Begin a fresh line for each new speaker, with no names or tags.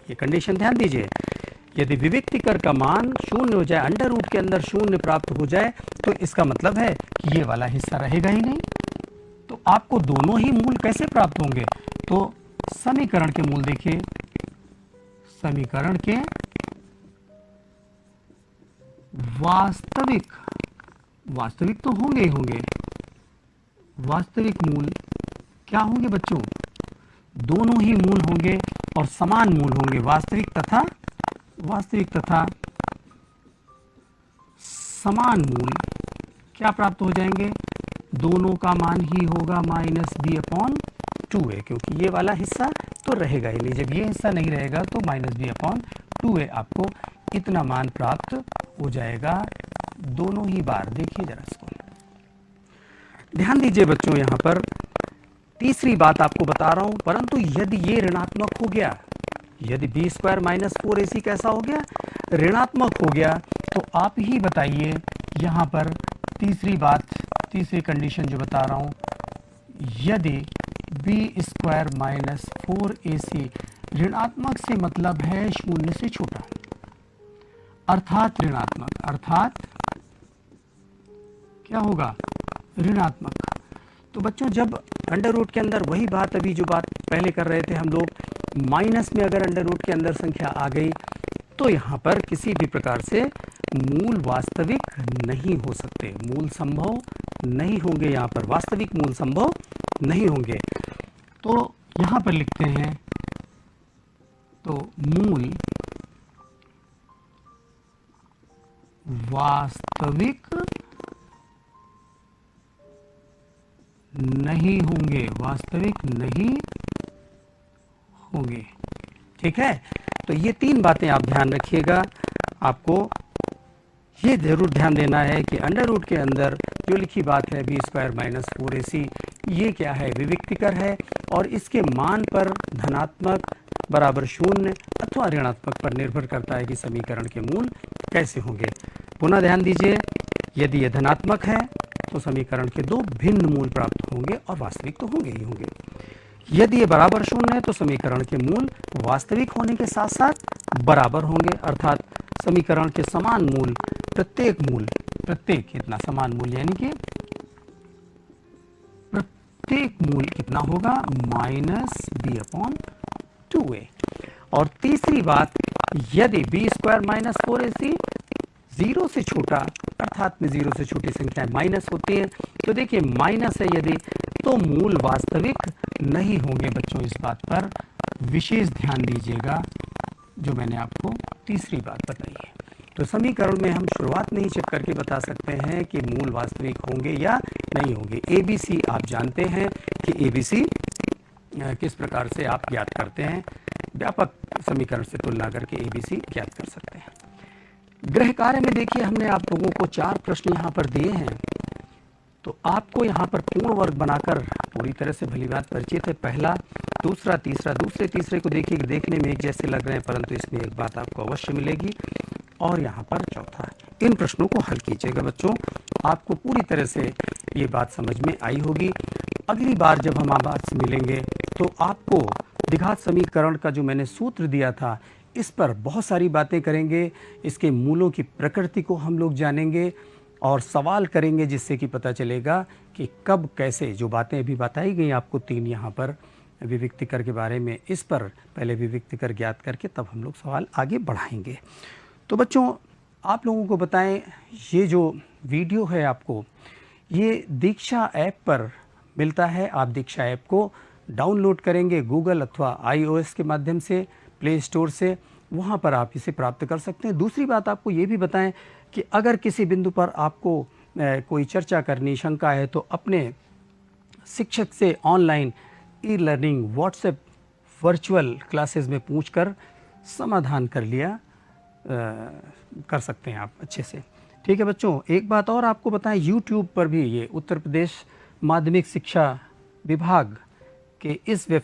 ये कंडीशन ध्यान दीजिए, यदि विविक्तिकर का मान शून्य हो जाए, अंडर रूट के अंदर शून्य प्राप्त हो जाए, तो इसका मतलब है कि ये वाला हिस्सा रहेगा ही नहीं। तो आपको दोनों ही मूल कैसे प्राप्त होंगे? तो समीकरण के मूल देखिए, समीकरण के वास्तविक तो होंगे ही होंगे, वास्तविक मूल क्या होंगे बच्चों? दोनों ही मूल होंगे और समान मूल होंगे, वास्तविक तथा समान मूल क्या प्राप्त हो जाएंगे? दोनों का मान ही होगा -b/2a, क्योंकि ये वाला हिस्सा तो रहेगा ही नहीं। जब ये हिस्सा नहीं रहेगा तो -b/2a आपको इतना मान प्राप्त हो जाएगा दोनों ही बार। देखिए जरा इसको ध्यान दीजिए बच्चों, यहाँ पर तीसरी बात आपको बता रहा हूं, परंतु यदि ये ऋणात्मक हो गया, यदि b² - 4ac कैसा हो गया? ऋणात्मक हो गया, तो आप ही बताइए यहाँ पर तीसरी बात, तीसरी कंडीशन जो बता रहा हूं, यदि b² - 4ac ऋणात्मक से मतलब है शून्य से छोटा, अर्थात ऋणात्मक, अर्थात क्या होगा? ऋणात्मक। तो बच्चों जब अंडर रूट के अंदर वही बात, अभी जो बात पहले कर रहे थे हम लोग, माइनस में अगर अंडर रूट के अंदर संख्या आ गई तो यहाँ पर किसी भी प्रकार से मूल वास्तविक नहीं हो सकते, मूल संभव नहीं होंगे, यहाँ पर वास्तविक मूल संभव नहीं होंगे। तो यहाँ पर लिखते हैं, तो मूल वास्तविक नहीं होंगे, वास्तविक नहीं होंगे। ठीक है, तो ये तीन बातें आप ध्यान रखिएगा। आपको ये जरूर ध्यान देना है कि अंडर रूट के अंदर जो लिखी बात है b² - 4ac, ये क्या है? विविक्तिकर है और इसके मान पर धनात्मक बराबर शून्य अथवा ऋणात्मक पर निर्भर करता है कि समीकरण के मूल कैसे होंगे। पुनः ध्यान दीजिए, यदि यह धनात्मक है तो समीकरण के दो भिन्न मूल प्राप्त होंगे और वास्तविक तो होंगे ही होंगे। यदि ये बराबर शून्य है तो समीकरण के मूल वास्तविक होने के साथ साथ बराबर होंगे, अर्थात समीकरण के समान मूल, प्रत्येक कितना समान मूल, यानी कि प्रत्येक मूल कितना होगा? -b/2a। और तीसरी बात, यदि b² - 4ac 0 से छोटा, अर्थात में 0 से छोटी संख्याएं माइनस होती है, तो देखिए माइनस है यदि, तो मूल वास्तविक नहीं होंगे। बच्चों इस बात पर विशेष ध्यान दीजिएगा जो मैंने आपको तीसरी बात बताई है। तो समीकरण में हम शुरुआत में ही चेक करके बता सकते हैं कि मूल वास्तविक होंगे या नहीं होंगे। ABC आप जानते हैं कि ABC किस प्रकार से आप ज्ञात करते हैं, व्यापक समीकरण से तुलना करके ABC ज्ञात कर सकते हैं। गृह कार्य में देखिए हमने आप लोगों को 4 प्रश्न यहाँ पर दिए हैं, तो आपको यहाँ पर पूर्ण वर्ग बनाकर पूरी तरह से भली बात परिचित है। पहला, दूसरा, तीसरा, दूसरे तीसरे को देखिए, देखने में एक जैसे लग रहे हैं परंतु इसमें एक बात आपको अवश्य मिलेगी, और यहाँ पर चौथा। इन प्रश्नों को हल कीजिएगा बच्चों, आपको पूरी तरह से ये बात समझ में आई होगी। अगली बार जब हम आपसे मिलेंगे तो आपको द्विघात समीकरण का जो मैंने सूत्र दिया था, इस पर बहुत सारी बातें करेंगे, इसके मूलों की प्रकृति को हम लोग जानेंगे और सवाल करेंगे, जिससे कि पता चलेगा कि कब कैसे, जो बातें अभी बताई गई आपको 3 यहाँ पर विविक्तिकर के बारे में, इस पर पहले विविक्तिकर ज्ञात करके तब हम लोग सवाल आगे बढ़ाएंगे। तो बच्चों आप लोगों को बताएं, ये जो वीडियो है आपको ये दीक्षा ऐप पर मिलता है। आप दीक्षा ऐप को डाउनलोड करेंगे गूगल अथवा iOS के माध्यम से, प्ले स्टोर से, वहाँ पर आप इसे प्राप्त कर सकते हैं। दूसरी बात आपको ये भी बताएं कि अगर किसी बिंदु पर आपको कोई चर्चा करनी, शंका है, तो अपने शिक्षक से online e-learning WhatsApp virtual classes में पूछकर समाधान कर सकते हैं आप अच्छे से। ठीक है बच्चों, एक बात और आपको बताएं, यूट्यूब पर भी ये उत्तर प्रदेश माध्यमिक शिक्षा विभाग के इस वेबसाइट